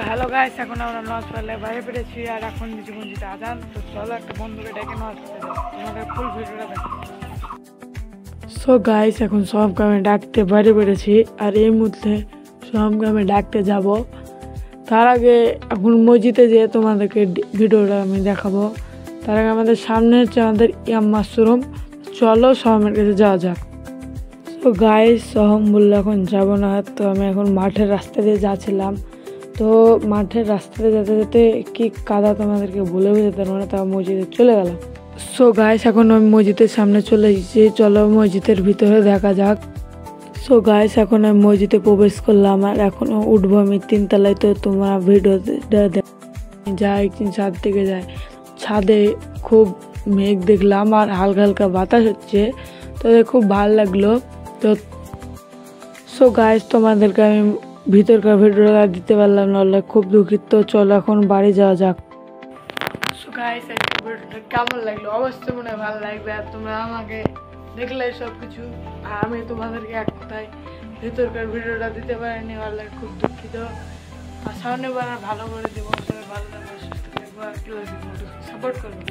Hello guys, এখন আমরা নামাজ পড়লে বাইরে পেরেছি আর এখন নিচে মসজিদে আজান। তো চলো একটা বন্ধুকে ডেকে নামাজ পড়তে যাই, তোমাদের ফুল ভিডিওটা দেখো। সো গাইস, এখন সবকে আমি ডাকতে বাইরে পেরেছি আর এই মুহূর্তে সবকে আমি ডাকতে যাব। তার আগে এখন মসজিদে যেয়ে তোমাদেরকে ভিডিওটা আমি দেখাবো। তার আগে আমাদের সামনে হচ্ছে আমাদের ইয়াম মাশরুম। চলো সহমের কাছে যাওয়া যাক। তো গাইস, সহম বললে এখন যাবো না, তো আমি এখন মাঠের রাস্তা দিয়ে যাচ্ছিলাম। তো মাঠের রাস্তাতে যেতে যেতে কি কাদা তোমাদেরকে বলে বোঝাতে পারবো না, তাও মসজিদে চলে গেলাম। সো গাইস, এখন আমি মসজিদের সামনে চলে এসেছি, চলো মসজিদের ভিতরে দেখা যাক। সো গাইস, এখন আমি মসজিদে প্রবেশ করলাম আর এখনও উঠবো আমি 3 তলায়। তো তোমার ভিডিওটা যাই ছাদ থেকে যায়, ছাদে খুব মেঘ দেখলাম আর হালকা হালকা বাতাস হচ্ছে, তো খুব ভালো লাগলো। তো সো গাইস, তোমাদেরকে আমি ভিতরকার ভিডিওটা দিতে পারলাম না, খুব দুঃখিত। চলো এখন বাড়ি যাওয়া যাক। সো গাইস, ভিডিওটা কেমন লাগলো অবশ্যই মনে হয় ভালো লাগবে। আর তোমরা আমাকে দেখলে সব কিছু, আর আমি তোমাদেরকে এক কথায় ভিতরকার ভিডিওটা দিতে পারিনি, ভালো খুব দুঃখিত। আর সামনে বার ভালো করে দেবো। সবাই ভালো থাকবে, সুস্থ থাকবো আর সাপোর্ট করবো।